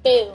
Ew.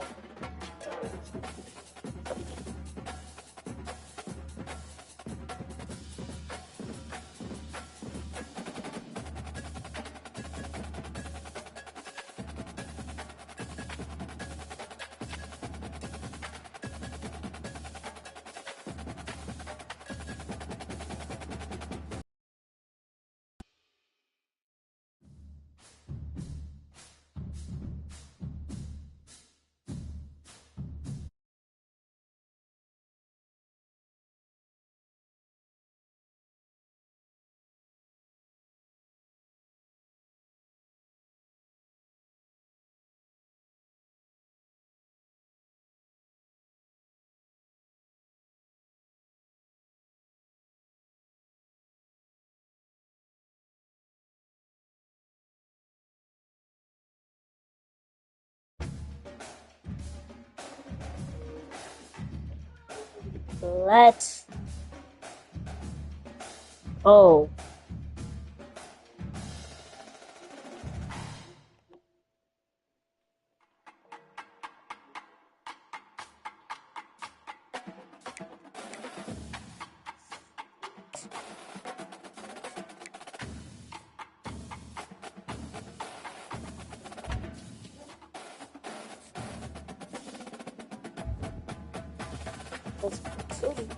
Let's. Oh. Let's see.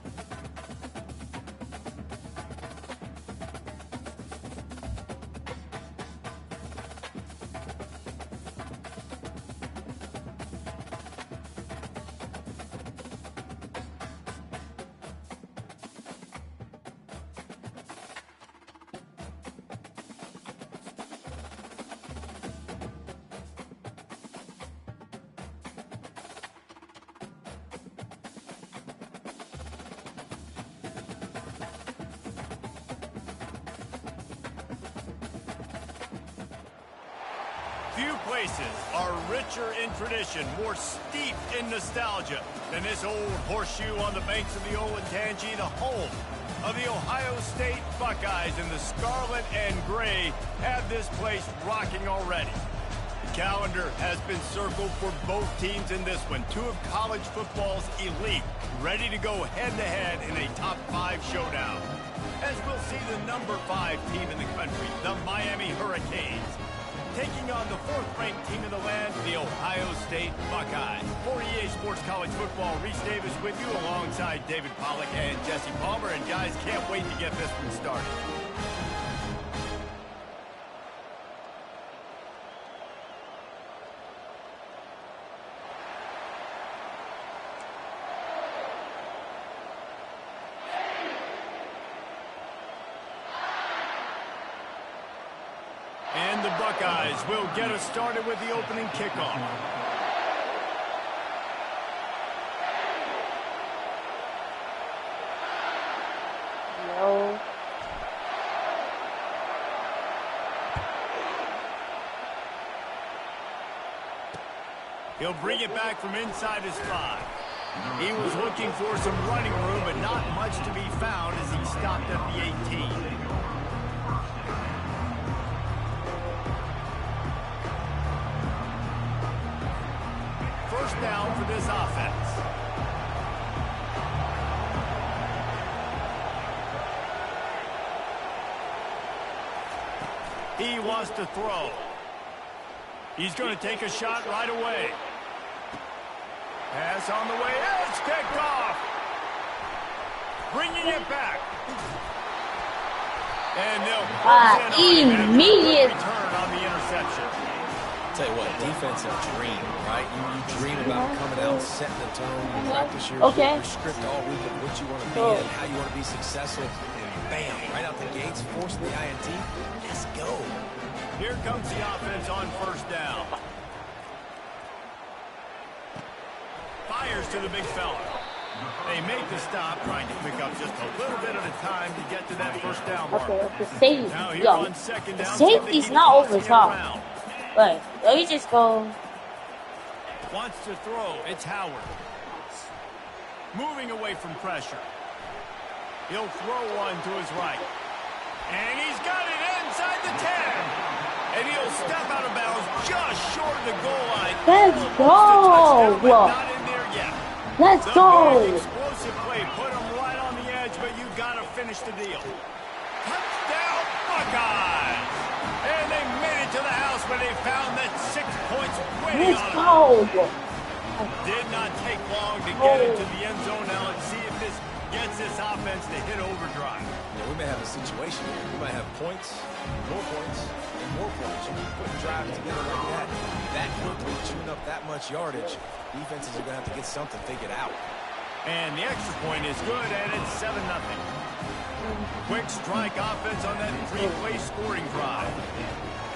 Few places are richer in tradition, more steeped in nostalgia than this old horseshoe on the banks of the Olentangy, the home of the Ohio State Buckeyes. And the scarlet and gray have this place rocking already. The calendar has been circled for both teams in this one. Two of college football's elite, ready to go head-to-head in a top-5 showdown. As we'll see the number 5 team in the country, the Miami Hurricanes, taking on the 4th-ranked team in the land, the Ohio State Buckeyes. For EA Sports College Football, Reese Davis with you alongside David Pollack and Jesse Palmer. And guys, can't wait to get this one started. And the Buckeyes will get us started with the opening kickoff. No. He'll bring it back from inside his 5. He was looking for some running room, but not much to be found as he stopped at the 18. First down for this offense. He wants to throw. He's going to take a shot right away. Pass on the way. It's picked off. Bringing it back. And they'll immediate return on the interception. Tell you what, defense is a dream, right? You dream about coming out, setting the tone, you practice your script all week of what you want to be and how you want to be successful, and bam, right out the gates, forcing the INT. Let's go. Here comes the offense on first down. Fires to the big fella. They make the stop, trying to pick up just a little bit at a time to get to that first down mark. Okay, the safety. Now here on second down, safety's not over top. But let me just go. Wants to throw. It's Howard. Moving away from pressure. He'll throw one to his right. And he's got it inside the 10. And he'll step out of bounds just short of the goal line. Let's go. Whoa. Not in there yet. Let's The go. big explosive play put them right on the edge, but you got to finish the deal. Touchdown, Buckeyes! And they made it to the house where they found that 6 points waiting Let's on them. go. Did not take long to get into the end zone. Now let's see if this gets this offense to hit overdrive. Yeah, we may have a situation here. We might have points, and more points. You can put drives together like that. That quickly chewing up that much yardage. Defenses are going to have to get something figured out. And the extra point is good, and it's 7-0. Quick strike offense on that 3-play scoring drive.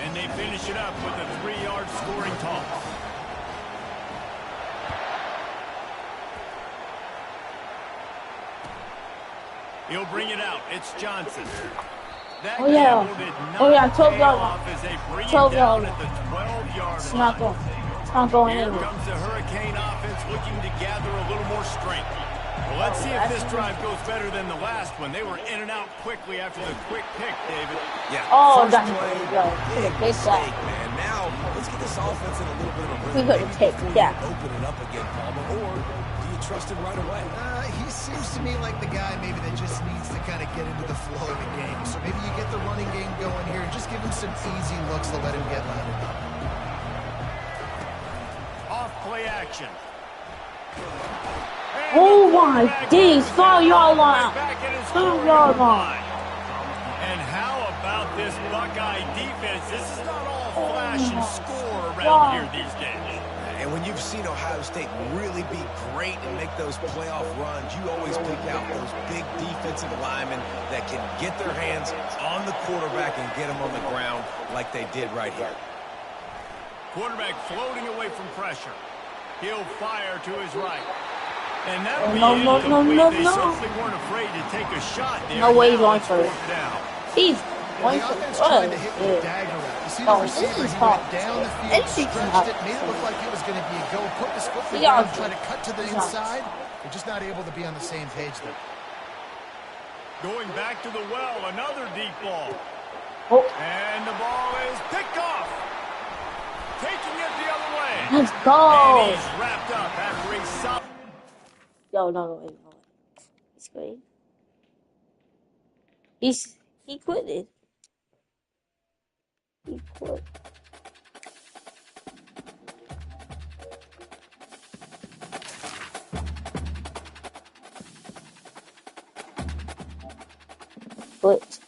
And they finish it up with a 3-yard scoring toss. He'll bring it out. It's Johnson. That Oh, yeah. did not Oh, yeah, 12 pay yard off as they bring 12 it down yard at the 12-yard It's line. not going. It's not going Here in. comes the Hurricane offense looking to gather a little more strength. Well, let's see if this drive goes better than the last one. They were in and out quickly after the quick pick, David. Yeah. Oh, first that's play, big big mistake, sack. man. Now, let's get this offense in a little bit of a We rhythm. could've Maybe taken before that. you open it up again, Palmer. Or do you trust him right away? He seems to me like the guy maybe that just needs to kind of get into the flow of the game. So maybe you get the running game going here and just give him some easy looks to let him get loaded up. Off play action. Oh my days, 5-yard line. Back at his 5-yard line. And how about this Buckeye defense? This is not all flash and score around here these days. And when you've seen Ohio State really be great and make those playoff runs, you always pick out those big defensive linemen that can get their hands on the quarterback and get him on the ground like they did right here. Quarterback floating away from pressure. He'll fire to his right. And that would be No, incomplete. They no. certainly weren't afraid to take a shot there. No way he's Now going it's for it. fourth down. He's Well, going the for offense it. tried to hit with a dagger route. You see the Oh, receiver, this he is went hot. down the field, Anything can stretched happen. it, made it look like it was going to be a go, put his foot Yeah. down, try to cut to the Yeah. inside. They're just not able to be on the same page there. Going back to the well, another deep ball. Oh, And the ball is picked off. Taking it the other way. let's go. And he's wrapped up after a solid. Yo, no, wait. He's great. He quit it. He quit. Quit.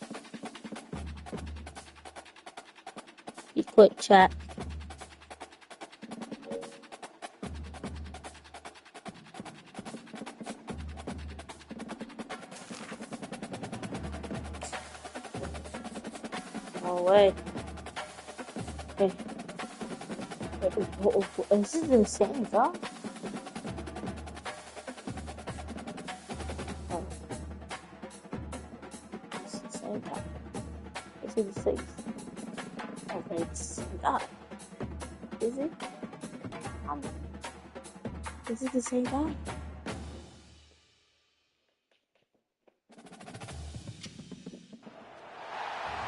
He quit, chat. No way. Okay. Is this the same guy? Oh. It's the same guy. Is it the same? Okay, it's the same guy. Is it? Is it the same guy?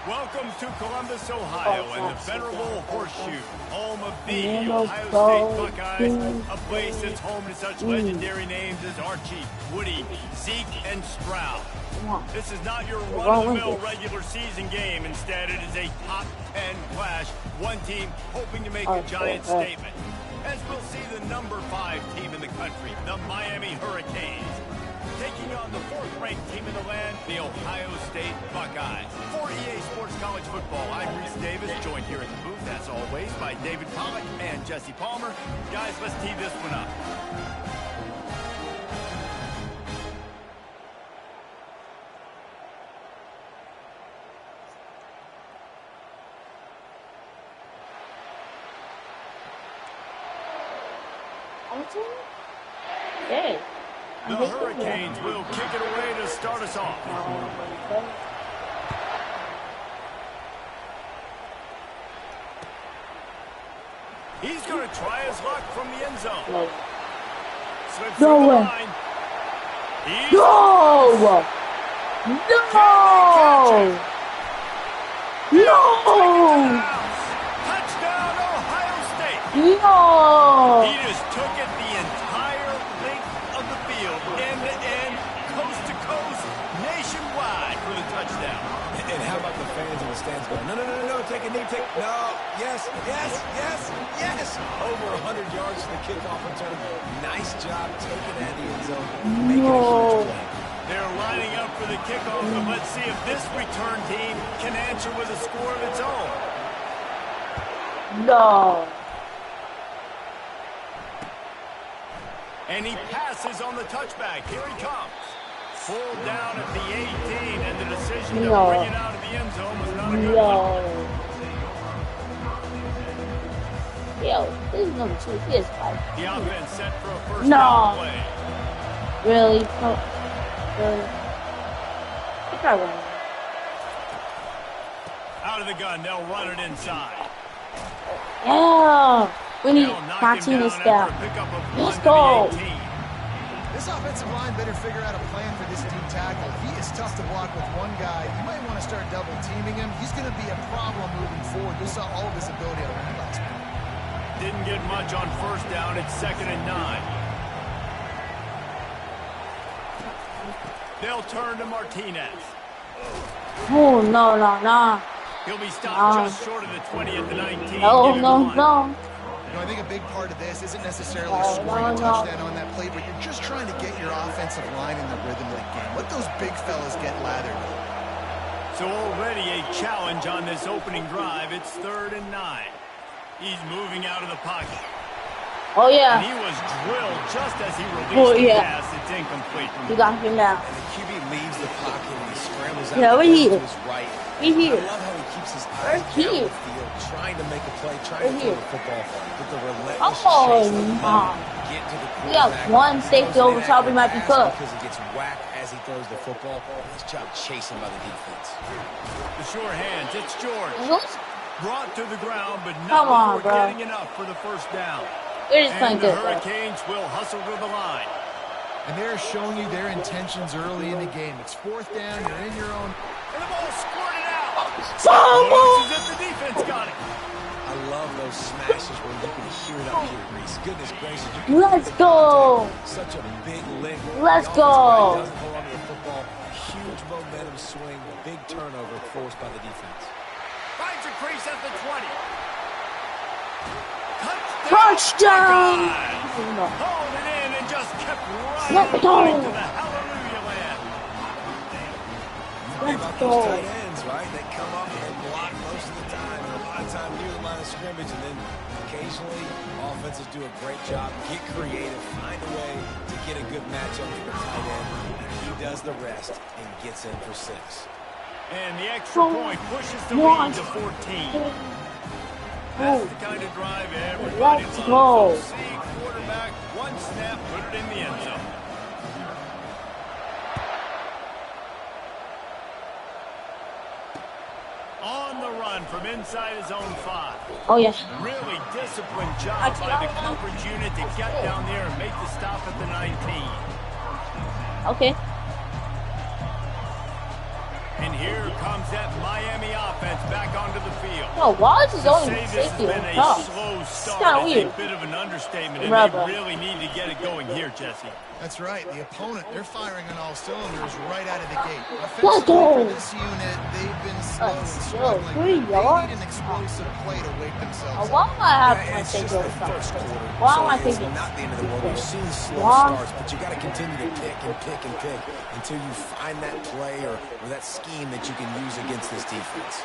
Welcome to Columbus, Ohio, and the venerable Horseshoe, home of the Orlando Ohio State Buckeyes, Buckeyes. a place that's home to such legendary names as Archie, Woody, Zeke, and Stroud. Come on. This is not your wrong with run-of-the-mill this? regular season game. Instead, it is a top 10 clash, one team hoping to make Oh, a giant okay. statement. As we'll see the number 5 team in the country, the Miami Hurricanes, taking on the 4th-ranked team in the land, the Ohio State Buckeyes. For EA Sports College Football, I'm Reese Davis, joined here at the booth, as always, by David Pollack and Jesse Palmer. Guys, let's tee this one up. Yeah. The Hurricanes will kick it away to start us off. He's going to try his luck from the end zone. No. Slips No through the way. line. He's No! No! No! Touchdown, Ohio State. Yo! He just took it the entire length of the field, end to end, coast to coast, nationwide for the touchdown. And how about the fans in the stands going, no, take a knee, no, yes. Over 100 yards for the kickoff return. Nice job taking that in the end zone, making a huge play. They're lining up for the kickoff, but let's see if this return team can answer with a score of its own. No. And he passes on the touchback. Here he comes. Pulled down at the 18, and the decision to bring it out of the end zone was not a good one. Yo, this is number 2. He is 5. The offense set for a first down play. Really? Really? Out of the gun, they'll run it inside. Yeah. We need Martinez down. Let's go. This offensive line better figure out a plan for this D tackle. He is tough to block with one guy. You might want to start double teaming him. He's going to be a problem moving forward. You saw all of his ability on that last play. Didn't get much on first down. It's 2nd and 9. They'll turn to Martinez. Oh, no. He'll be stopped just short of the 20 at the 19. No. You know, I think a big part of this isn't necessarily scoring a touchdown on that play, but you're just trying to get your offensive line in the rhythm of the game. Let those big fellas get lathered. So already a challenge on this opening drive. It's 3rd and 9. He's moving out of the pocket. Oh, yeah. And he was drilled just as he released the pass. It's incomplete. You got him now. And the QB leaves the pocket and he scrambles out to his right. We're here. I love how he keeps his eyes down the field, trying to make a play, trying to throw the football, but the relentless chase of the ball, get to the quarterback. We got one safety over top. We might be cooked. Because he gets whacked as he throws the football. Nice job chasing by the defense. The sure hands. It's George. Brought to the ground, but Come not on, before bro. getting enough for the first down. They're just playing And the good, bro. Hurricanes will hustle to the line. And they're showing you their intentions early in the game. It's 4th down. You're in your own. And the ball squirted out. Fumble! Looks as if the defense got it. I love those smashes where you can hear it up here, Reese. Goodness gracious. Let's go. Such a big lick. Let's The go. offensive guy doesn't hold on to the football. Huge momentum swing. Big turnover forced by the defense. Finds a crease at the 20. Touchdown! Hauled it in and just kept Let's right go. to the hallelujah land. Let's Those go. tight ends, right? They come up and they block most of the time, and a lot of time near the line of scrimmage, and then occasionally offenses do a great job, get creative, find a way to get a good matchup for the tight end, and he does the rest and gets in for 6. And the extra point pushes the lead to 14. That's the kind of drive everybody Let's loves. go. So see quarterback, one snap, put it in the end zone. On the run from inside his own 5. Oh, yeah. Really disciplined job by the coverage unit to get down there and make the stop at the 19. Okay. And here comes that Miami offense back onto the field. No, Wallace is To only say this has 60 been on a top. slow It's start kinda is weird. a bit of an understatement, and Rubber. they really need to get it going here, Jesse. That's right. The opponent, they're firing on all cylinders right out of the gate. Let's Offensively go. for this unit, they've been slow and Let's go. struggling. 3 They yards? need an explosive play to wake themselves Why up. am I having Yeah, my it's take just over the first quarter. Why am I So it's thinking? not the end of the world. We've seen slow Why? starts, but you got to continue to pick and pick and pick until you find that play or that scheme that you can use against this defense.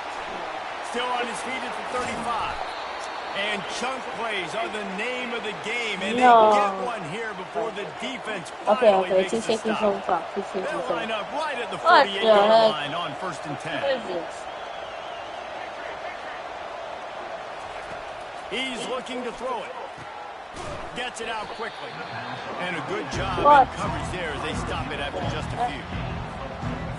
Still on his feet at the 35. And chunk plays are the name of the game, and No. they get one here before the defense Okay, finally makes 2 the seconds stop. over top. 2 seconds They'll line over. up right at the What the 48-yard heck? line on 1st and 10. What is this? He's looking to throw it. Gets it out quickly. And a good job What? in coverage there as they stop it after just a few.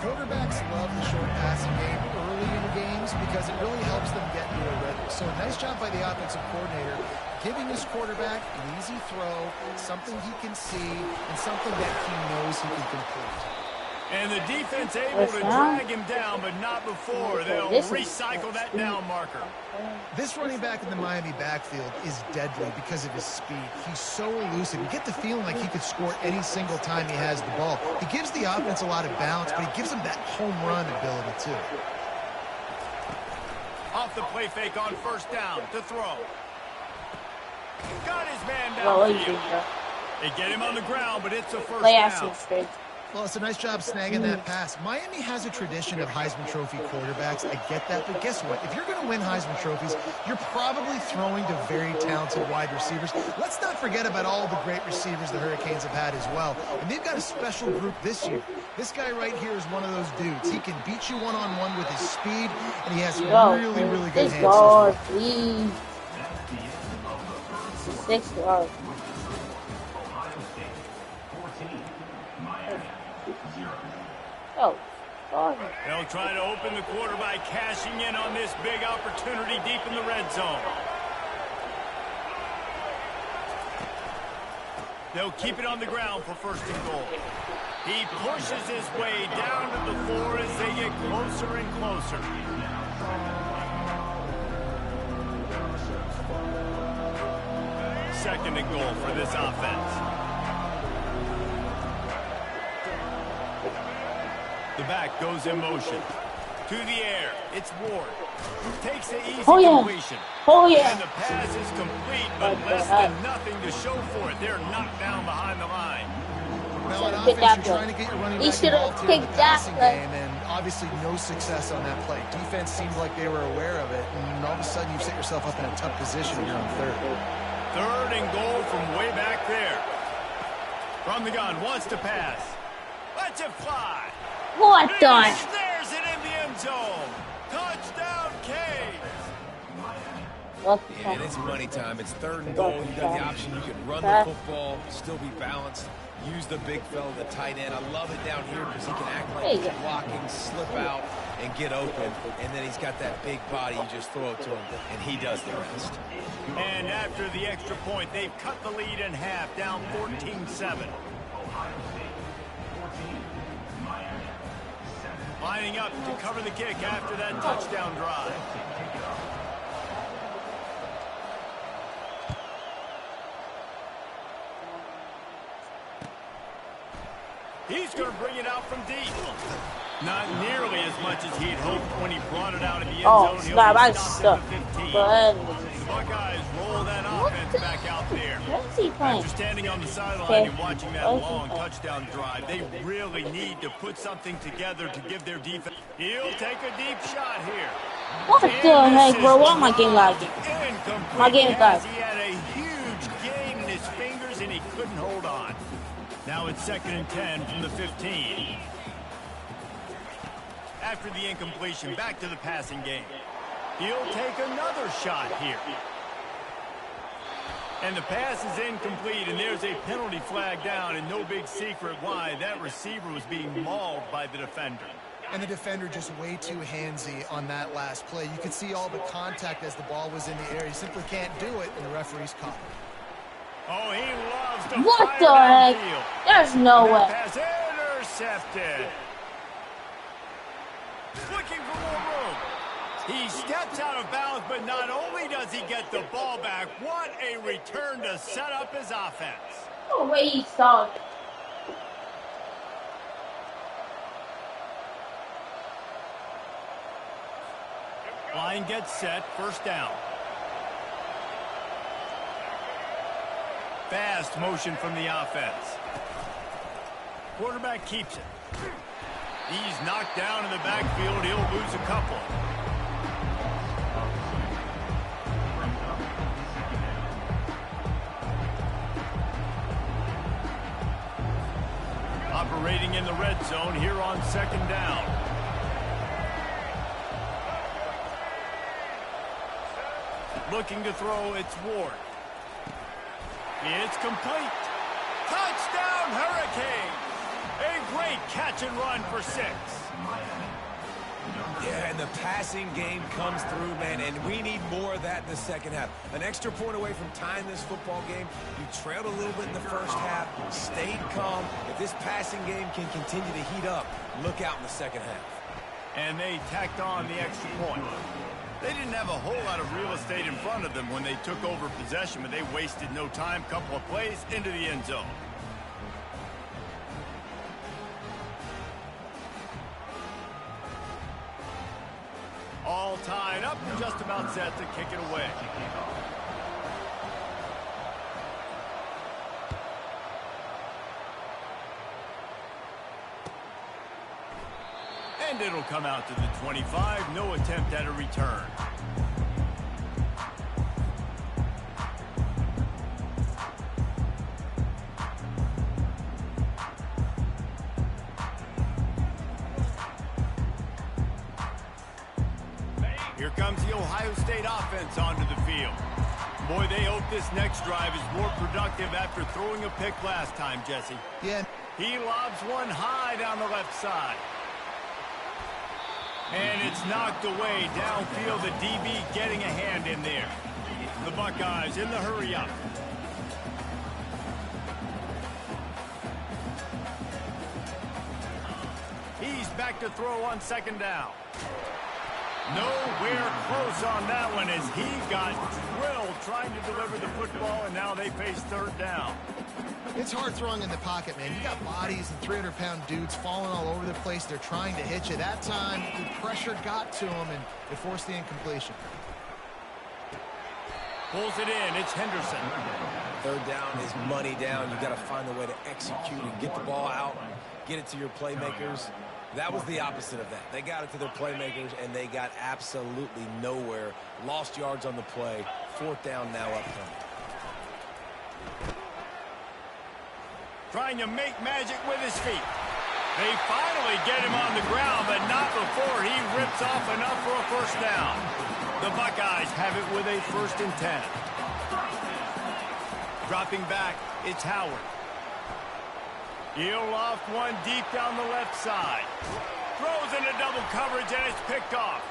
Quarterbacks love the short passing game early in games because it really helps them get into a rhythm. So nice job by the offensive coordinator giving his quarterback an easy throw, something he can see, and something that he knows he can complete. And the defense able to drag him down, but not before. They'll recycle that down marker. This running back in the Miami backfield is deadly because of his speed. He's so elusive. You get the feeling like he could score any single time he has the ball. He gives the offense a lot of balance, but he gives them that home run ability too. Off the play fake on first down to throw. Got his man down. They get him on the ground, but it's a first down. Well, it's a nice job snagging that pass. Miami has a tradition of Heisman Trophy quarterbacks. I get that, but guess what? If you're going to win Heisman Trophies, you're probably throwing to very talented wide receivers. Let's not forget about all the great receivers the Hurricanes have had as well. And they've got a special group this year. This guy right here is one of those dudes. He can beat you one-on-one with his speed, and he has really, really good hands. Well. 6 yards. Oh, God. They'll try to open the quarter by cashing in on this big opportunity deep in the red zone. They'll keep it on the ground for first and goal. He pushes his way down to the 4 as they get closer and closer. Second and goal for this offense. The back goes in motion. To the air. It's Ward. Takes the easy completion. And the pass is complete, but less than nothing to show for it. They're knocked down behind the line. Now on offense, you're trying to get your running back involved here in the passing game, and obviously no success on that play. Defense seemed like they were aware of it, and all of a sudden you've set yourself up in a tough position here on third. Third and goal from way back there. From the gun, wants to pass. Lets it fly. What the? Snares it in the end zone. Touchdown, Canes. Yeah, and it's money time. It's third and goal. You got the option. You can run the football, still be balanced. Use the big fella, the tight end. I love it down here because he can act like he's blocking, slip out, and get open. And then he's got that big body. You just throw it to him, and he does the rest. And after the extra point, they've cut the lead in half, down 14-7. Lining up to cover the kick after that touchdown drive. He's going to bring it out from deep. Not nearly as much as he'd hoped when he brought it out in the end zone. He'll be stopped at the 15. The Buckeyes roll that offense back out there. After standing on the sideline and watching that long touchdown drive, they really need to put something together to give their defense. He'll take a deep shot here. What the heck, bro? What am I getting like? My game back. He had a huge gain in his fingers and he couldn't hold on. Now it's 2nd and 10 from the 15. After the incompletion, back to the passing game. He'll take another shot here. And the pass is incomplete, and there's a penalty flag down, and no big secret why. That receiver was being mauled by the defender. And the defender just way too handsy on that last play. You could see all the contact as the ball was in the air. He simply can't do it, and the referee's caught him. Oh, he loves to what the heck? There's no way. Pass intercepted. Looking for more room. He steps out of bounds, but not only does he get the ball back, what a return to set up his offense. No way he saw it. Line gets set, first down. Fast motion from the offense. Quarterback keeps it. He's knocked down in the backfield. He'll lose a couple. Operating in the red zone here on 2nd down. Looking to throw, it's Ward. It's complete. Touchdown, Hurricane! A great catch and run for 6. Yeah, and the passing game comes through, man, and we need more of that in the second half. An extra point away from tying this football game. You trailed a little bit in the first half, stayed calm. If this passing game can continue to heat up, look out in the second half. And they tacked on the extra point. They didn't have a whole lot of real estate in front of them when they took over possession, but they wasted no time. Couple of plays into the end zone. All tied up and just about set to kick it away. And it'll come out to the 25. No attempt at a return. Here comes the Ohio State offense onto the field. Boy, they hope this next drive is more productive after throwing a pick last time, Jesse. Yeah. He lobs one high down the left side. And it's knocked away downfield. The DB getting a hand in there. The Buckeyes in the hurry up. He's back to throw on second down. Nowhere close on that one as he got drilled trying to deliver the football, and now they face third down. It's hard throwing in the pocket, man. You got bodies and 300-pound dudes falling all over the place. They're trying to hit you. That time, the pressure got to him, and it forced the incompletion. Pulls it in. It's Henderson. Third down is money down. You got to find a way to execute and get the ball out, get it to your playmakers. That was the opposite of that. They got it to their playmakers, and they got absolutely nowhere. Lost yards on the play. Fourth down now upcoming. Trying to make magic with his feet. They finally get him on the ground, but not before he rips off enough for a first down. The Buckeyes have it with a 1st and 10. Dropping back, it's Howard. He'll loft one deep down the left side. Throws into double coverage, and it's picked off.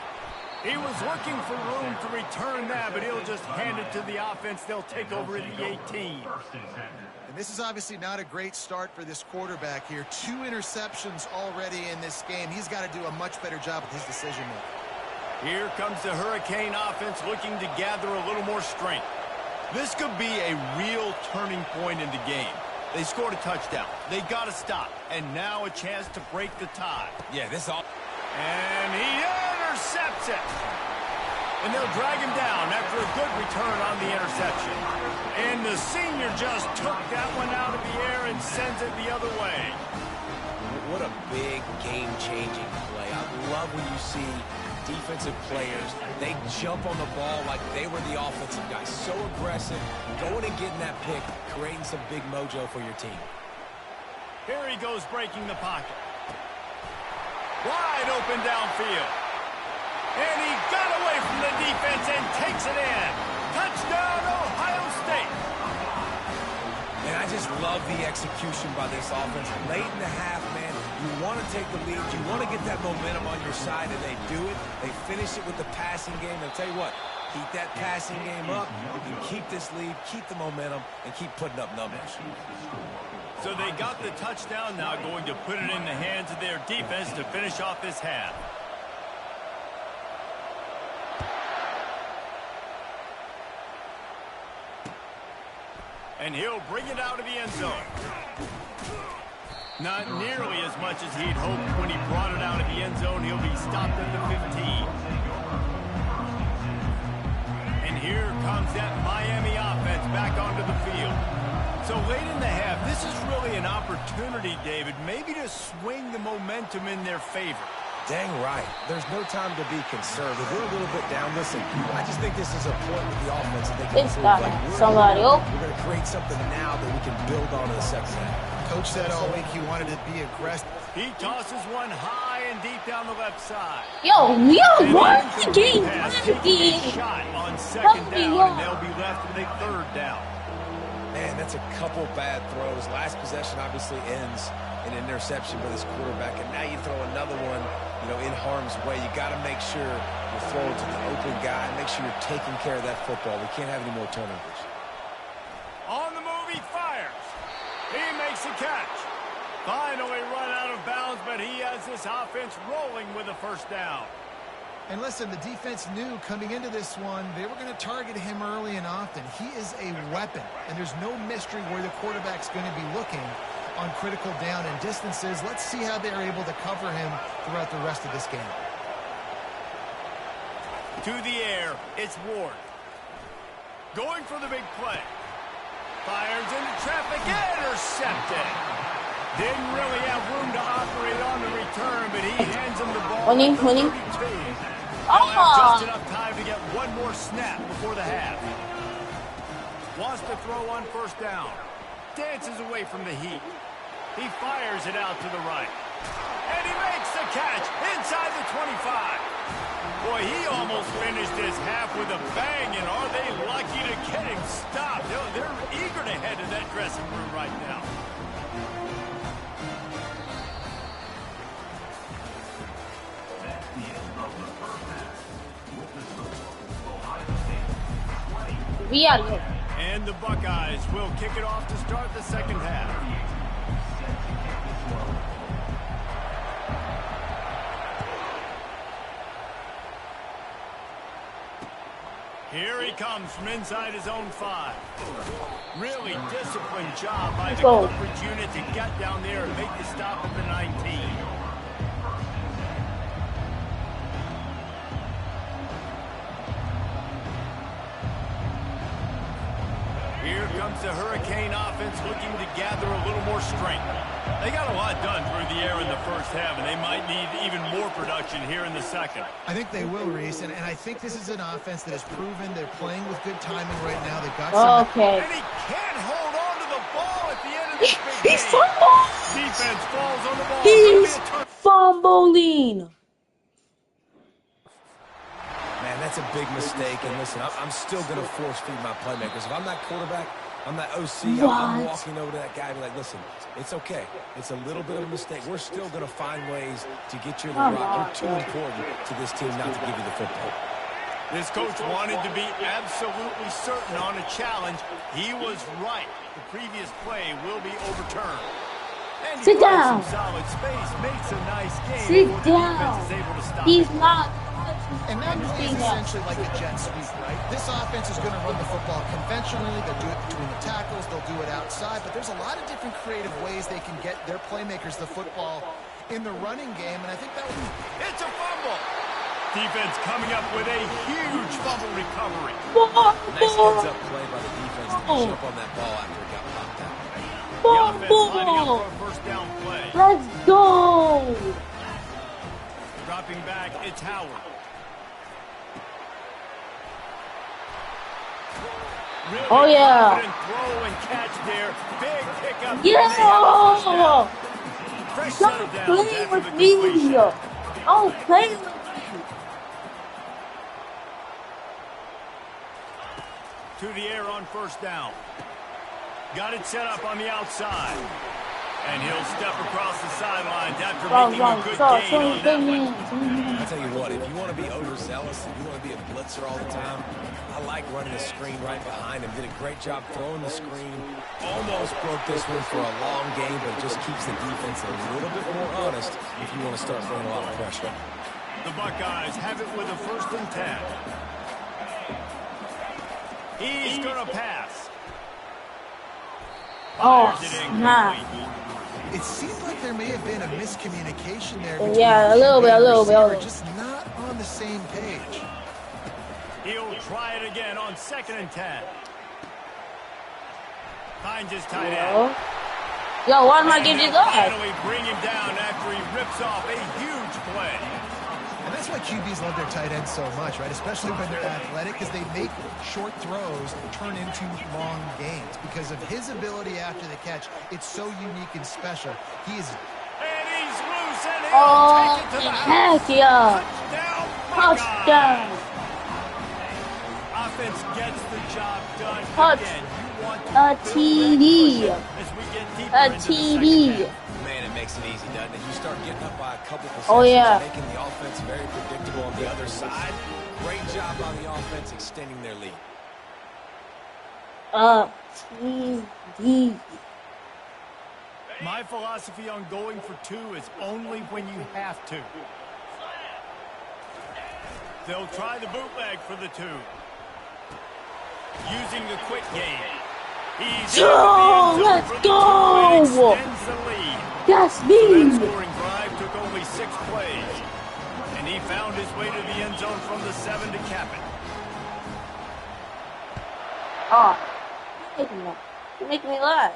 He was looking for room to return that, but he'll just hand it to the offense. They'll take over at the 18. And this is obviously not a great start for this quarterback here. 2 interceptions already in this game. He's got to do a much better job with his decision-making. Here comes the Hurricane offense looking to gather a little more strength. This could be a real turning point in the game. They scored a touchdown. They got to stop. And now a chance to break the tie. Yeah, this all. And he intercepts it. And they'll drag him down after a good return on the interception. And the senior just took that one out of the air and sends it the other way. What a big game-changing play. I love when you see defensive players, they jump on the ball like they were the offensive guys. So aggressive, going and getting that pick, creating some big mojo for your team. Here he goes breaking the pocket. Wide open downfield. And he got away from the defense and takes it in. Touchdown, Ohio State. And I just love the execution by this offense. Late in the half, man, you want to take the lead. You want to get that momentum on your side, and they do it. They finish it with the passing game. And I'll tell you what, keep that passing game up. You can keep this lead, keep the momentum, and keep putting up numbers. So they got the touchdown, now going to put it in the hands of their defense to finish off this half. And he'll bring it out of the end zone. Not nearly as much as he'd hoped when he brought it out of the end zone. He'll be stopped at the 15. And here comes that Miami offense back onto the field. So late in the half, this is really an opportunity, David, maybe to swing the momentum in their favor. Dang right. There's no time to be conservative. We're a little bit down. Listen, I just think this is a point with the offense that they can prove, like, we're going to create something now that we can build on in the second half. Coach said all week he wanted to be aggressive. He tosses one high and deep down the left side. Yo, we are one game. Shot on second down, and they'll be left with a third down. Man, that's a couple bad throws. Last possession obviously ends in an interception by this quarterback, and now you throw another one, in harm's way. You got to make sure you're throwing to the open guy. Make sure you're taking care of that football. We can't have any more turnovers. On the move, he fires. He makes a catch. Finally run out of bounds, but he has this offense rolling with a first down. And listen, the defense knew coming into this one, they were going to target him early and often. He is a weapon, and there's no mystery where the quarterback's going to be looking on critical down and distances. Let's see how they're able to cover him throughout the rest of this game. To the air, it's Ward. Going for the big play. Fires into traffic, intercepted. Didn't really have room to operate on the return, but he hands him the ball. Winning. Just enough time to get one more snap before the half. Wants to throw on first down. Dances away from the heat. He fires it out to the right. And he makes the catch inside the 25. Boy, he almost finished his half with a bang, and are they lucky to get him stopped? They're eager to head to that dressing room right now. We are here. And the Buckeyes will kick it off to start the second half. Here he comes from inside his own 5. Really disciplined job by the coverage unit to get down there and make the stop at the 19. Here comes the Hurricane offense looking to gather a little more strength. They got a lot done through the air in the first half, and they might need even more production here in the second. I think they will, Reese, and I think this is an offense that has proven they're playing with good timing right now. They've got some... Okay. And he can't hold on to the ball at the end of this big He's game. fumbling. Defense falls on the ball. He's fumbling. Man, that's a big mistake. And listen, I'm still going to force feed my playmakers. If I'm that quarterback, I'm that OC, I'm walking over to that guy and be like, listen, it's okay. It's a little bit of a mistake. We're still going to find ways to get you the rock. You're too important to this team not to give you the football. This coach wanted to be absolutely certain on a challenge. He was right. The previous play will be overturned. And Sit down. Some solid space makes a nice game. Sit down. down. Is able to stop He's it. not. And that is essentially like a jet sweep, right? This offense is going to run the football conventionally. They'll do it between the tackles. They'll do it outside. But there's a lot of different creative ways they can get their playmakers the football in the running game. And I think that would be... It's a fumble. Defense coming up with a huge fumble recovery. Nice heads-up play by the defense to jump on that ball after it got popped out. The offense lining up for a first down play. Let's go. Dropping back, it's Howard. Really confident throw and catch there. Big pickup. Yeah. Fresh set of Don't downs play after with the me. completion. Don't play with me. To the air on first down. Got it set up on the outside. And he'll step across the sidelines after making a good gain on that one. I tell you what, if you want to be overzealous and you want to be a blitzer all the time, I like running the screen right behind him. Did a great job throwing the screen. Almost broke this one for a long game, but it just keeps the defense a little bit more honest if you want to start throwing a lot of pressure. The Buckeyes have it with a 1st and 10. He's going to pass. Oh, Fires it snap. incomplete. It seemed like there may have been a miscommunication there. Yeah, a little bit. Just not on the same page. He'll try it again on 2nd and 10. Finds his tight end. Yo, why am I getting this off? Finally bring him down after he rips off a huge play. And that's why QBs love their tight ends so much, right? Especially when they're athletic, because they make short throws turn into long gains. Because of his ability after the catch, it's so unique and special. He is... And he's loose, and he'll take it to the house. Heck yeah. Touchdown, Touchdown. Buckeyes. Offense gets the job done. Touch. Again, you want to A TD. as we get deeper A into the TD. second half. Man, it makes it easy, doesn't it? You start getting up by a couple possessions, Oh, yeah. making the offense very predictable on the other side. Great job by the offense extending their lead. TD. My philosophy on going for two is only when you have to. They'll try the bootleg for the two. Using the quick game. He's Let's go! Extends the lead. That's So me. that scoring drive took only 6 plays. And he found his way to the end zone from the 7 to cap it. Oh, you're making me laugh.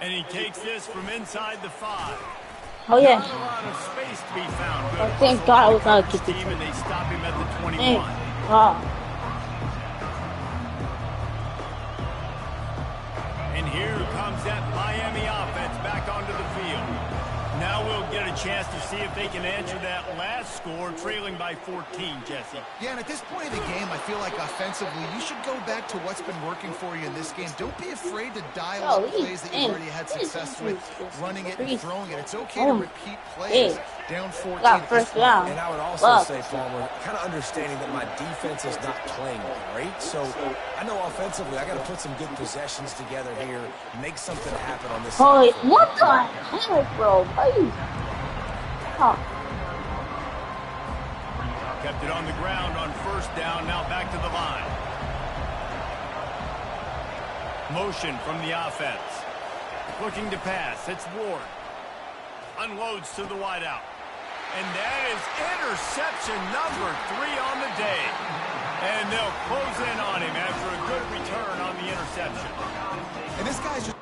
And he takes this from inside the 5. Oh yeah. Not a lot of space to be found. Good Oh, thank hustle God I by was the not a coverage kicker. team, and they stop him at the 21. Thank God. And here comes that Miami offense back onto the field. Now we'll get a chance to see if they can answer that last score, trailing by 14, Jesse. Yeah, and at this point of the game, I feel like offensively, you should go back to what's been working for you in this game. Don't be afraid to dial up plays that you've already had success with, running it and throwing it. It's okay to repeat plays. Down 14 Got at this first point. round. And I would also say, Palmer, kind of understanding that my defense is not playing great. So I know offensively I got to put some good possessions together here, make something happen on this Holy, side. what the heck, bro? Please. Oh, Kept it on the ground on first down, now back to the line. Motion from the offense. Looking to pass, it's Ward. Unloads to the wideout. And that is interception number 3 on the day. And they'll close in on him after a good return on the interception. And this guy's just...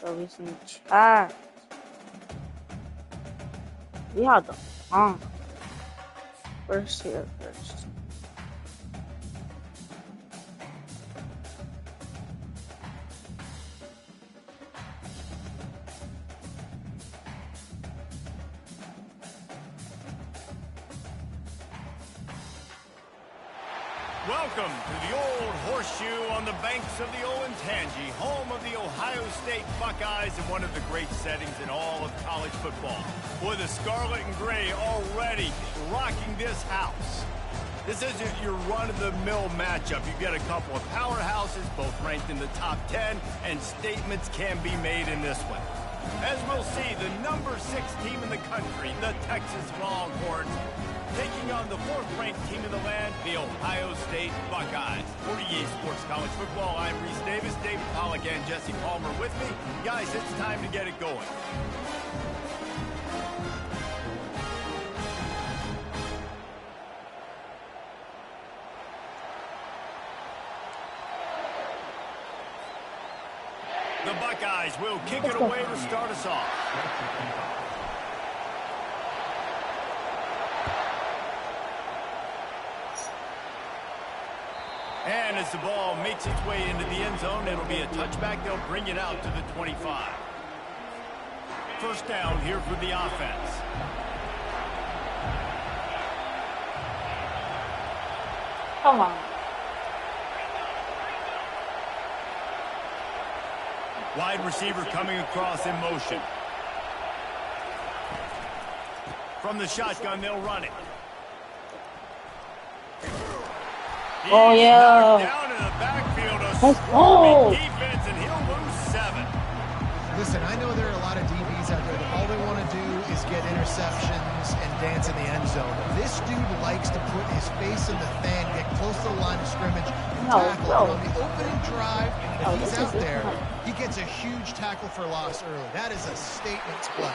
So he's in the chat. We had the first here first. Welcome to the Old Horseshoe on the banks of the Olentangy, home of the Ohio State Buckeyes and one of the great settings in all of college football. Boy, the Scarlet and Gray already rocking this house. This isn't your run-of-the-mill matchup. You've got a couple of powerhouses, both ranked in the top 10, and statements can be made in this one. As we'll see, the number 6 team in the country, the Texas Longhorns, taking on the 4th-ranked team in the land, the Ohio State Buckeyes. For EA Sports College Football, I'm Reese Davis, David Pollack, and Jesse Palmer with me. Guys, it's time to get it going. The Buckeyes will kick it away to start us off. And as the ball makes its way into the end zone, it'll be a touchback. They'll bring it out to the 25. First down here for the offense. Come on. Wide receiver coming across in motion. From the shotgun, they'll run it. Oh, yeah. Down in the backfield, a Let's go. defense, and he'll lose 7. Listen, I know there are a lot of DBs out there that all they want to do is get interceptions and dance in the end zone. This dude likes to put his face in the fan, get close to the line of scrimmage, and tackle. And on the opening drive, if he's out there, he gets a huge tackle for loss early. That is a statement play.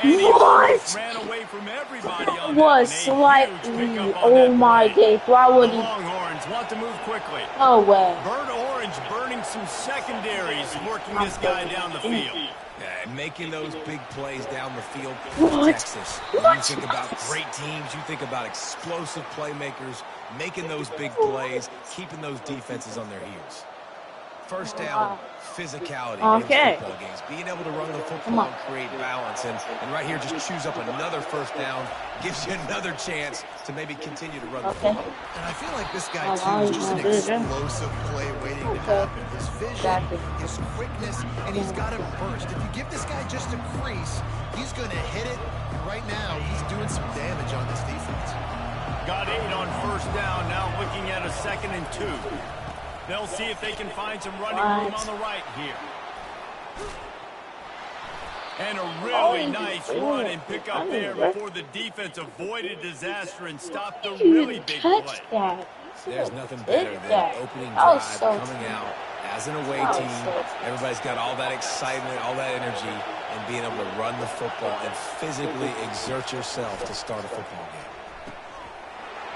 And What? ran away from everybody on Was that. slightly. Oh my days. Why would The he? Longhorns want to move quickly. No way. Burnt Orange burning some secondaries, working this guy down the field. Yeah, making those big plays down the field. What? Texas. What? When you think about great teams, you think about explosive playmakers, making those big plays, keeping those defenses on their heels. First down, physicality Okay. in football games. Being able to run the football and create balance. And right here, just choose up another first down. Gives you another chance to maybe continue to run the football. And I feel like this guy, too, is just an explosive play waiting to happen. His vision, his quickness, and he's got a burst. If you give this guy just a crease, he's going to hit it. And right now, he's doing some damage on this defense. Got 8 on first down, now looking at a 2nd and 2. They'll see if they can find some running room on the right here. And a really nice run and pick up there before the defense avoided disaster and stopped the really big play. There's nothing better than opening drive, coming out as an away team. Everybody's got all that excitement, all that energy, and being able to run the football and physically exert yourself to start a football game.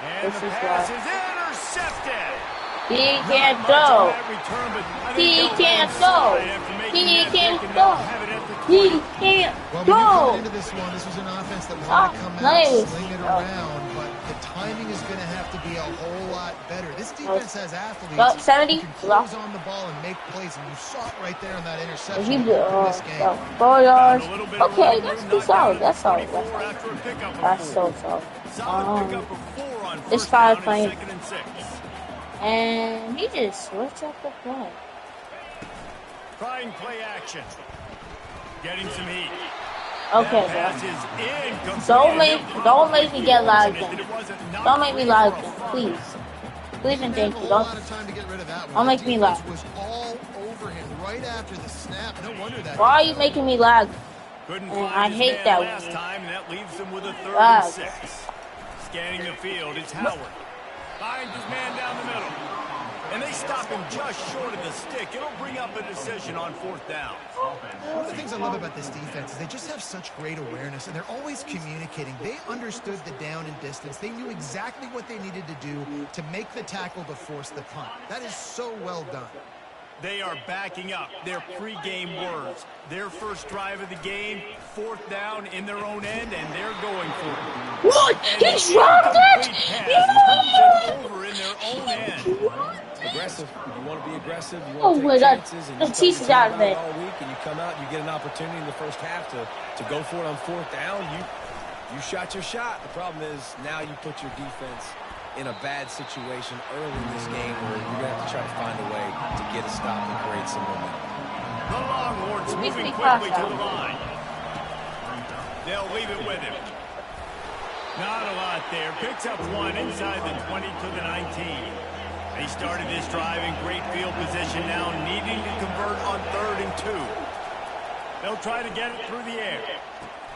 And the pass is intercepted. He can't go. He can't go. He can't go. He can't Well, go. coming into this one, this was an offense that wanted to come out, sling it around, but the timing is going to have to be a whole lot better. This defense has athletes 70. who can close on the ball and make plays, and you saw it right there on that interception He in this game. 4 yards. Okay, that's solid. That's solid. That's so solid. This guy playing. And he just switched up the play. Trying play action. Getting some heat. Okay, bro. Don't make me get loud again. Don't make me loud again, please. Please and thank you. Don't make me loud. Why are you making me lag? I hate that last time, and that leaves them with a 3rd and 6. Scanning the field, it's Howard. Finds his man down the middle. And they stop him just short of the stick. It'll bring up a decision on 4th down. One of the things I love about this defense is they just have such great awareness, and they're always communicating. They understood the down and distance. They knew exactly what they needed to do to make the tackle to force the punt. That is so well done. They are backing up their pregame words. Their first drive of the game, 4th down in their own end, and they're going for it. What? He dropped it? Yeah! Over in their own end. Aggressive. If you want to be aggressive, you Oh want to my take God. chances, and Let's you tease it out of it. all week, and you come out, you get an opportunity in the first half to go for it on 4th down. You shot your shot. The problem is now you put your defense in a bad situation early in this game where you're going to have to try to find a way to get a stop and create some momentum. The Longhorns moving quickly to the line. They'll leave it with him. Not a lot there. Picks up 1 inside the 20 to the 19. They started this drive in great field position now, needing to convert on 3rd and 2. They'll try to get it through the air.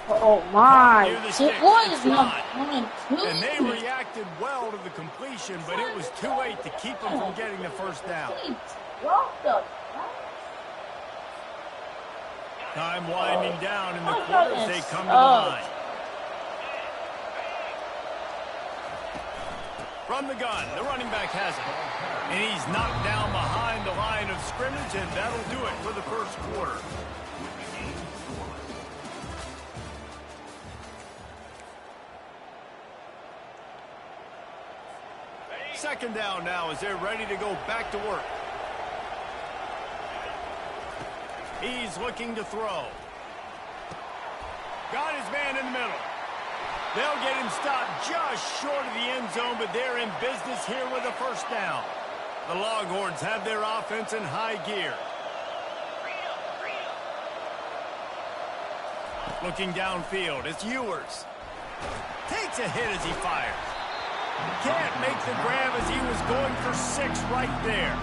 Oh my. It was not coming to. And they reacted well to the completion, but it was too late to keep them from getting the first down. Time winding down in the quarters. They come to the line. From the gun, the running back has it. And he's knocked down behind the line of scrimmage, and that'll do it for the first quarter. Second down now as they're ready to go back to work. He's looking to throw. Got his man in the middle. They'll get him stopped just short of the end zone, but they're in business here with a first down. The Longhorns have their offense in high gear. Looking downfield, it's Ewers. Takes a hit as he fires. Can't make the grab as he was going for 6 right there.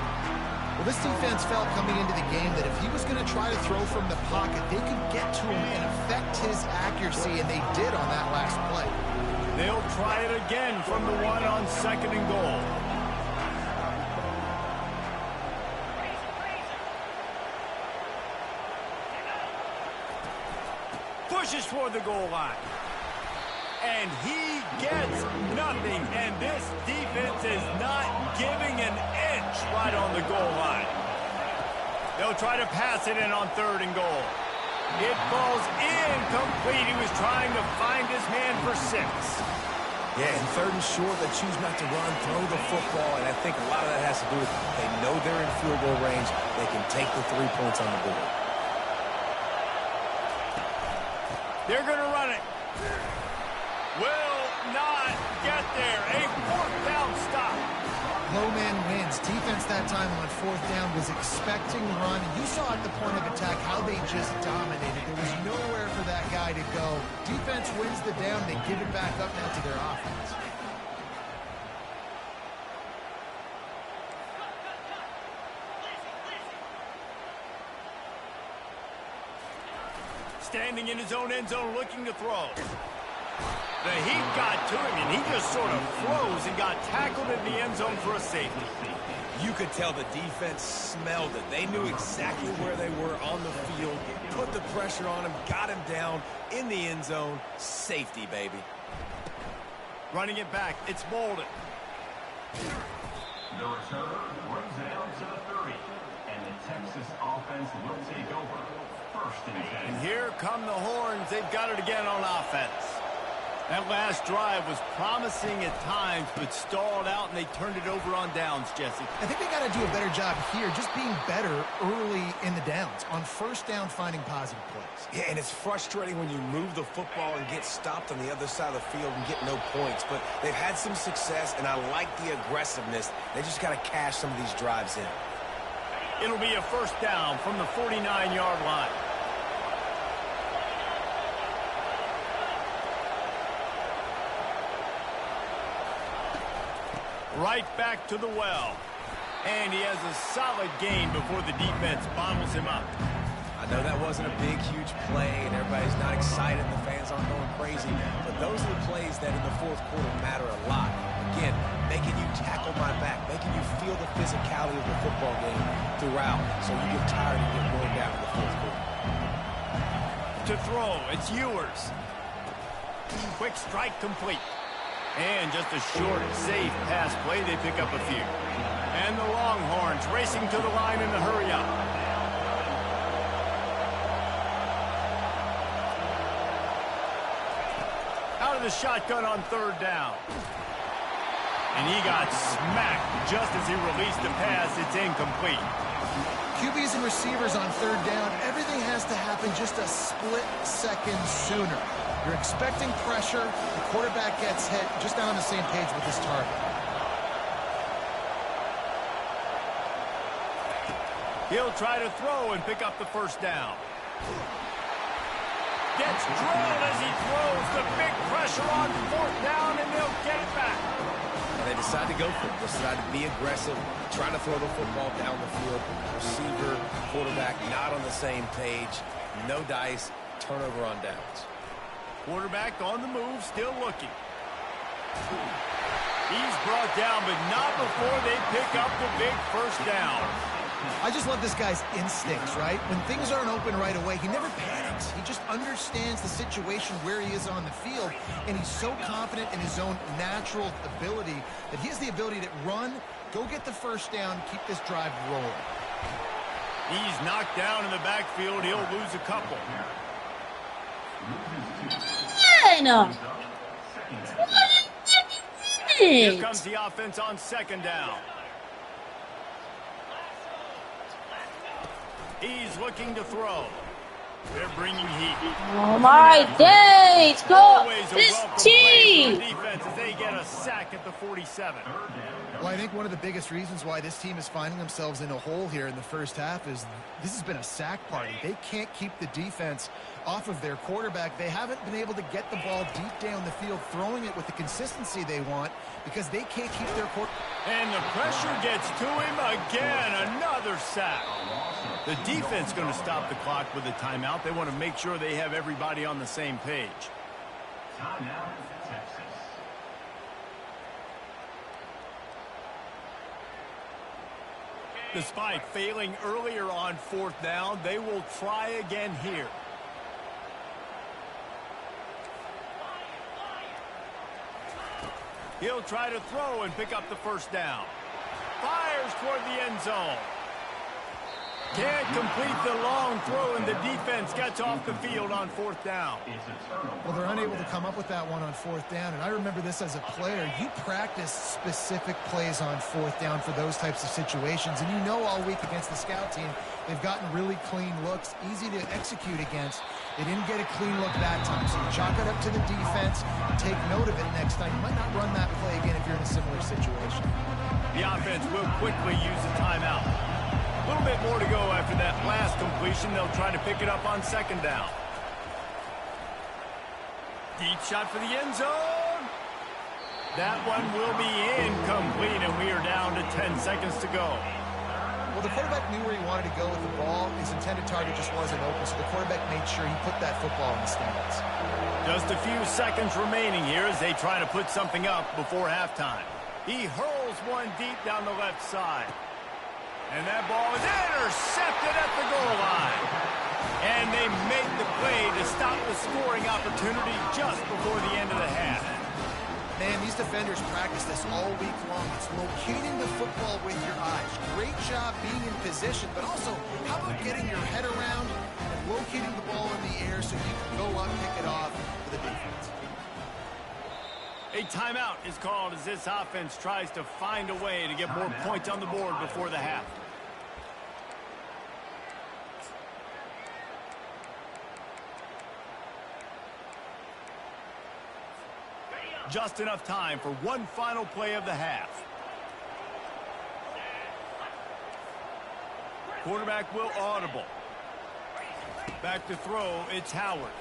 Well, this defense felt coming into the game that if he was going to try to throw from the pocket, they could get to him and affect his accuracy, and they did on that last play. They'll try it again from the 1 on 2nd and goal. Pushes toward the goal line. And he gets nothing, and this defense is not giving an inch right on the goal line. They'll try to pass it in on 3rd and goal. It falls incomplete. He was trying to find his man for 6. Yeah, and 3rd and short, they choose not to run, throw the football, and I think a lot of that has to do with they know they're in field goal range. They can take the 3 points on the board. They're going to run it. Will not get there. A 4th down stop. Low man wins. Defense that time on 4th down was expecting run. You saw at the point of attack how they just dominated. There was nowhere for that guy to go. Defense wins the down. They give it back up now to their offense. Standing in his own end zone looking to throw. The heat got to him, and he just sort of froze and got tackled in the end zone for a safety. You could tell the defense smelled it. They knew exactly where they were on the field, put the pressure on him, got him down in the end zone. Safety, baby. Running it back, it's Bolden. The return brings it out to the 30, and the Texas offense will take over. 1st and 10. And here come the Horns. They've got it again on offense. That last drive was promising at times, but stalled out, and they turned it over on downs, Jesse. I think they got to do a better job here, just being better early in the downs. On 1st down, finding positive plays. Yeah, and it's frustrating when you move the football and get stopped on the other side of the field and get no points. But they've had some success, and I like the aggressiveness. They just got to cash some of these drives in. It'll be a first down from the 49-yard line. Right back to the well. And he has a solid gain before the defense bottles him up. I know that wasn't a big, huge play, and everybody's not excited. The fans aren't going crazy. But those are the plays that in the 4th quarter matter a lot. Again, making you tackle my back, making you feel the physicality of the football game throughout, so you get tired and get worn down in the 4th quarter. To throw, it's Ewers. Quick strike complete. And just a short, safe pass play. They pick up a few. And the Longhorns racing to the line in the hurry-up. Out of the shotgun on third down. And he got smacked just as he released the pass. It's incomplete. QBs and receivers on third down, everything has to happen just a split second sooner. You're expecting pressure, the quarterback gets hit, just not on the same page with his target. He'll try to throw and pick up the first down. Gets drilled as he throws. The big pressure on fourth down, and they'll get it back. And they decide to go for it. They decide to be aggressive, try to throw the football down the field. Receiver, quarterback, not on the same page. No dice, turnover on downs. Quarterback on the move, still looking. He's brought down, but not before they pick up the big first down. I just love this guy's instincts, right? When things aren't open right away, he never panics. He just understands the situation where he is on the field, and he's so confident in his own natural ability that he has the ability to run, go get the first down, keep this drive rolling. He's knocked down in the backfield. He'll lose a couple. Here comes the offense on second down. He's looking to throw. They're bringing heat. Oh my days! Go this team! Defense as they get a sack at the 47. Well, I think one of the biggest reasons why this team is finding themselves in a hole here in the first half is this has been a sack party. They can't keep the defense off of their quarterback. They haven't been able to get the ball deep down the field, throwing it with the consistency they want because they can't keep their quarterback. And the pressure gets to him again. Another sack. The defense going to stop the clock with a timeout. They want to make sure they have everybody on the same page. Timeout, Texas. Despite failing earlier on fourth down, they will try again here. He'll try to throw and pick up the first down. Fires toward the end zone. Can't complete the long throw, and the defense gets off the field on fourth down. Well, they're unable to come up with that one on fourth down, and I remember this as a player. You practice specific plays on fourth down for those types of situations, and you know all week against the scout team, they've gotten really clean looks, easy to execute against. They didn't get a clean look that time, so you chalk it up to the defense, take note of it next time. You might not run that play again if you're in a similar situation. The offense will quickly use a timeout. A little bit more to go after that last completion. They'll try to pick it up on second down. Deep shot for the end zone. That one will be incomplete, and we are down to 10 seconds to go. Well, the quarterback knew where he wanted to go with the ball. His intended target just wasn't open, so the quarterback made sure he put that football in the stands. Just a few seconds remaining here as they try to put something up before halftime. He hurls one deep down the left side. And that ball is intercepted at the goal line. And they make the play to stop the scoring opportunity just before the end of the half. Man, these defenders practice this all week long. It's locating the football with your eyes. Great job being in position, but also how about getting your head around and locating the ball in the air so you can go up, pick it off for the defense. A timeout is called as this offense tries to find a way to get more points on the board before the half. Just enough time for one final play of the half. Quarterback will audible. Back to throw, it's Howard.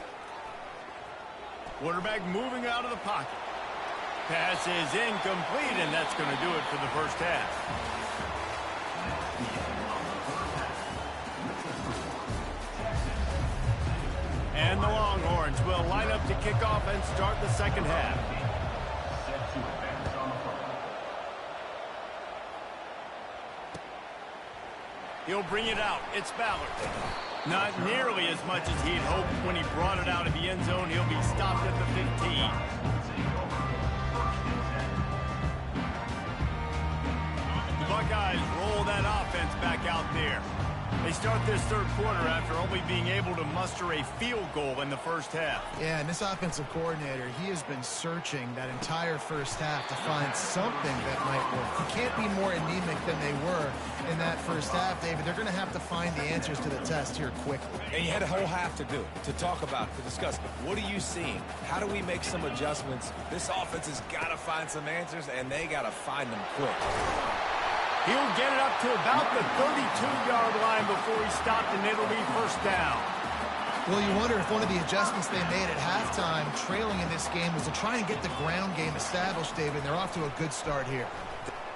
Quarterback moving out of the pocket. Pass is incomplete, and that's going to do it for the first half. And the Longhorns will line up to kick off and start the second half. He'll bring it out. It's Ballard. Not nearly as much as he'd hoped when he brought it out of the end zone. He'll be stopped at the 15. The Buckeyes out there. They start this third quarter after only being able to muster a field goal in the first half. Yeah, and this offensive coordinator, he has been searching that entire first half to find something that might work. You can't be more anemic than they were in that first half, David. They're going to have to find the answers to the test here quickly. And you had a whole half to do, to talk about, to discuss. What are you seeing? How do we make some adjustments? This offense has got to find some answers, and they got to find them quick. He'll get it up to about the 32-yard line before he stopped, and it'll be first down. Well, you wonder if one of the adjustments they made at halftime, trailing in this game, was to try and get the ground game established, David. They're off to a good start here.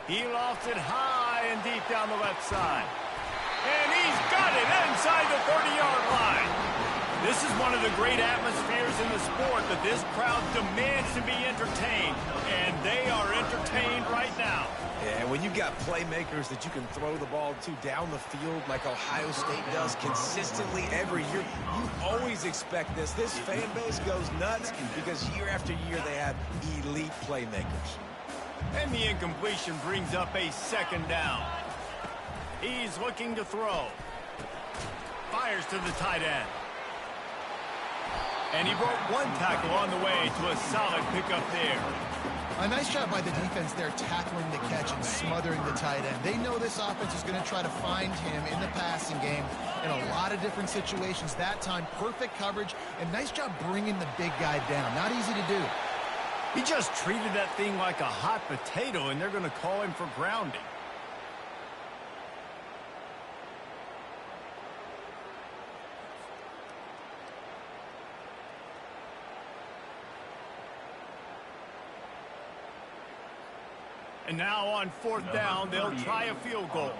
He lost it high and deep down the left side. And he's got it inside the 30-yard line. This is one of the great atmospheres in the sport, but this crowd demands to be entertained, and they are entertained right now. Yeah, and when you got playmakers that you can throw the ball to down the field like Ohio State does consistently every year, you always expect this. This fan base goes nuts because year after year they have elite playmakers. And the incompletion brings up a second down. He's looking to throw. Fires to the tight end. And he broke one tackle on the way to a solid pickup there. A nice job by the defense there, tackling the catch and smothering the tight end. They know this offense is going to try to find him in the passing game in a lot of different situations. That time, perfect coverage, and nice job bringing the big guy down. Not easy to do. He just treated that thing like a hot potato, and they're going to call him for grounding. And now on fourth down, they'll try a field goal.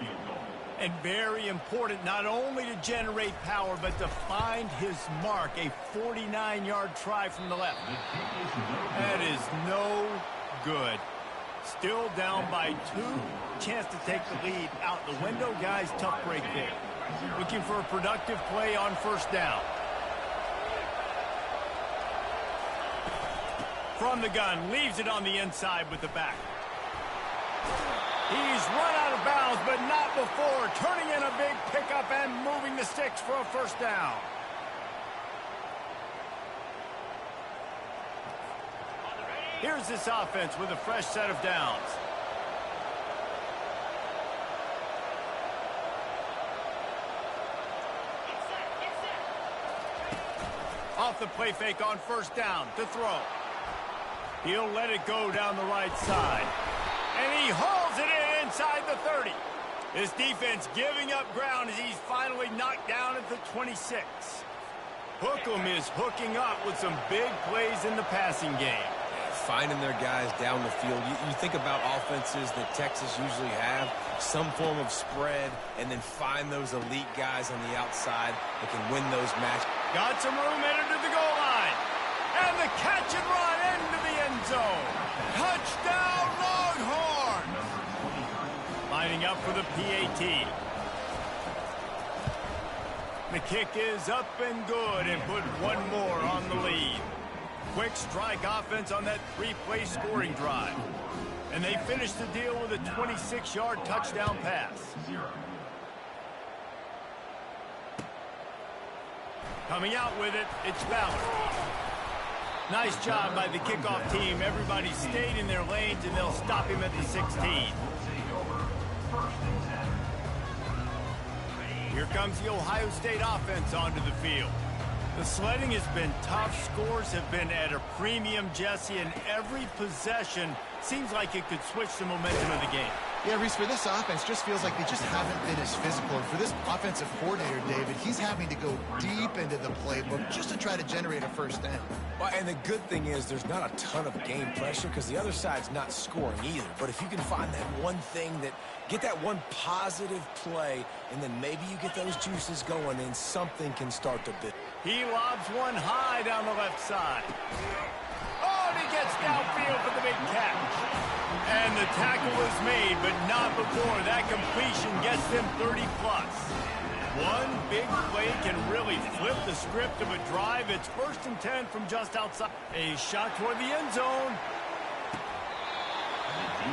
And very important, not only to generate power, but to find his mark, a 49-yard try from the left. That is no good. Still down by 2. Chance to take the lead out the window. Guys, tough break there. Looking for a productive play on first down. From the gun, leaves it on the inside with the back. He's run out of bounds, but not before turning in a big pickup and moving the sticks for a first down. Here's this offense with a fresh set of downs. Off the play fake on first down to throw. He'll let it go down the right side. And he hauls it in inside the 30. This defense giving up ground as he's finally knocked down at the 26. Hookem is hooking up with some big plays in the passing game. Finding their guys down the field. You think about offenses that Texas usually have, some form of spread, and then find those elite guys on the outside that can win those matches. Got some room headed to the goal line. And the catch and run into the end zone. Touchdown, Longhorns! Lining up for the PAT. The kick is up and good and put one more on the lead. Quick strike offense on that 3-play scoring drive. And they finish the deal with a 26-yard touchdown pass. Coming out with it, it's Ballard. Nice job by the kickoff team. Everybody stayed in their lanes, and they'll stop him at the 16. Here comes the Ohio State offense onto the field. The sledding has been tough. Scores have been at a premium, Jesse, and every possession seems like it could switch the momentum of the game. Yeah, Reese, for this offense, just feels like they just haven't been as physical. And for this offensive coordinator, David, he's having to go deep into the playbook just to try to generate a first down. Well, and the good thing is there's not a ton of game pressure because the other side's not scoring either. But if you can find that one thing that, get that one positive play, and then maybe you get those juices going, and something can start to build. He lobs one high down the left side. Oh, and he gets downfield for the big catch. And the tackle is made, but not before that completion gets them 30-plus. One big play can really flip the script of a drive. It's 1st and 10 from just outside. A shot toward the end zone.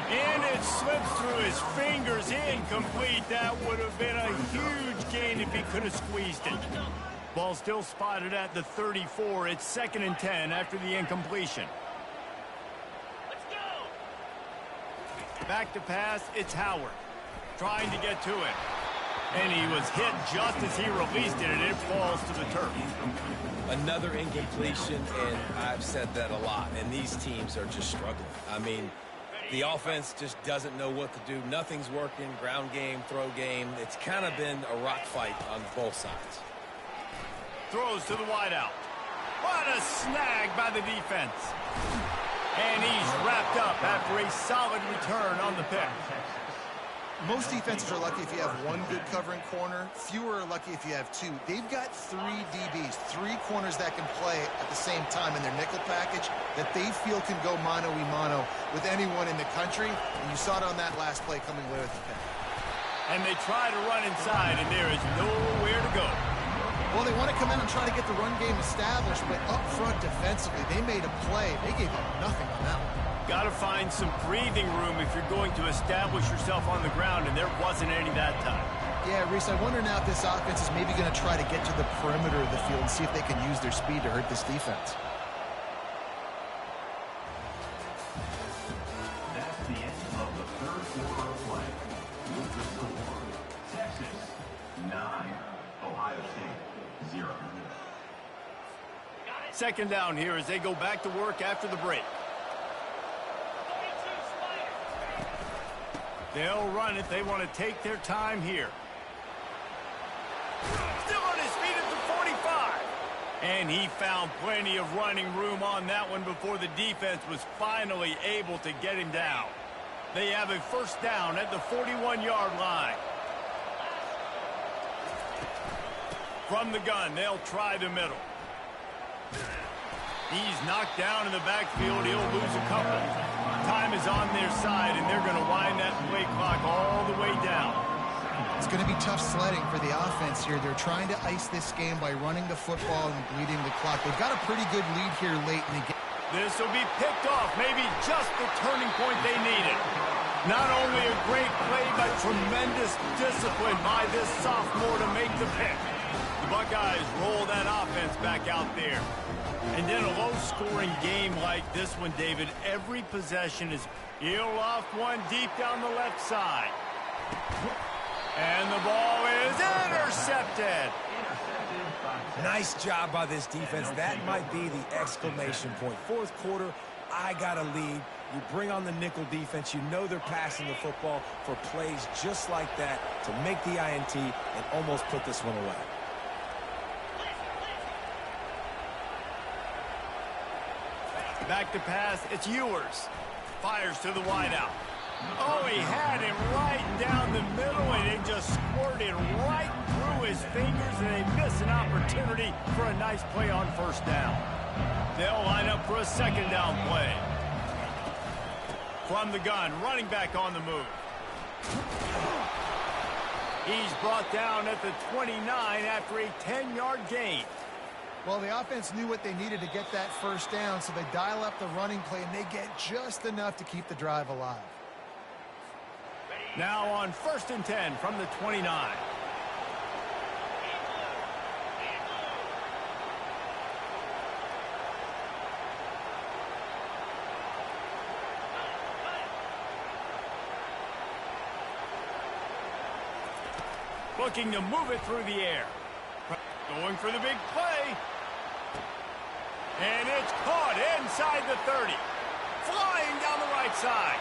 And it slips through his fingers, incomplete. That would have been a huge gain if he could have squeezed it. Ball still spotted at the 34. It's 2nd and 10 after the incompletion. Let's go. Back to pass, it's Howard. Trying to get to it. And he was hit just as he released it, and it falls to the turf. Another incompletion, and I've said that a lot, and these teams are just struggling. I mean, the offense just doesn't know what to do. Nothing's working. Ground game, throw game. It's kind of been a rock fight on both sides. Throws to the wideout. What a snag by the defense. And he's wrapped up after a solid return on the pick. Most defenses are lucky if you have one good covering corner. Fewer are lucky if you have two. They've got 3 DBs, 3 corners that can play at the same time in their nickel package that they feel can go mano-a-mano with anyone in the country. And you saw it on that last play coming away with the pick. And they try to run inside, and there is nowhere to go. Well, they want to come in and try to get the run game established, but up front defensively, they made a play. They gave up nothing on that one. Got to find some breathing room if you're going to establish yourself on the ground, and there wasn't any that time. Yeah, Reese, I wonder now if this offense is maybe going to try to get to the perimeter of the field and see if they can use their speed to hurt this defense. That's the end of the 3rd quarter of play. With the score, Texas 9, Ohio State 0. 2nd down here as they go back to work after the break. They'll run it. They want to take their time here. Still on his feet at the 45. And he found plenty of running room on that one before the defense was finally able to get him down. They have a 1st down at the 41-yard line. From the gun, they'll try the middle. He's knocked down in the backfield. He'll lose a couple. Time is on their side, and they're going to wind that play clock all the way down. It's going to be tough sledding for the offense here. They're trying to ice this game by running the football and bleeding the clock. They've got a pretty good lead here late in the game. This will be picked off, maybe just the turning point they needed. Not only a great play, but tremendous discipline by this sophomore to make the pick. The Buckeyes roll that offense back out there. And in a low-scoring game like this one, David, every possession is he'll loft one deep down the left side. And the ball is intercepted. Nice job by this defense. That might be the exclamation point. 4th quarter, I got a lead. You bring on the nickel defense. You know they're passing the football for plays just like that to make the INT and almost put this one away. Back to pass, it's Ewers. Fires to the wideout. Oh, he had him right down the middle, and it just squirted right through his fingers, and they miss an opportunity for a nice play on 1st down. They'll line up for a 2nd down play. From the gun, running back on the move. He's brought down at the 29 after a 10-yard gain. Well, the offense knew what they needed to get that 1st down, so they dial up the running play, and they get just enough to keep the drive alive. Now on 1st and 10 from the 29. Looking to move it through the air. Going for the big play. And it's caught inside the 30. Flying down the right side.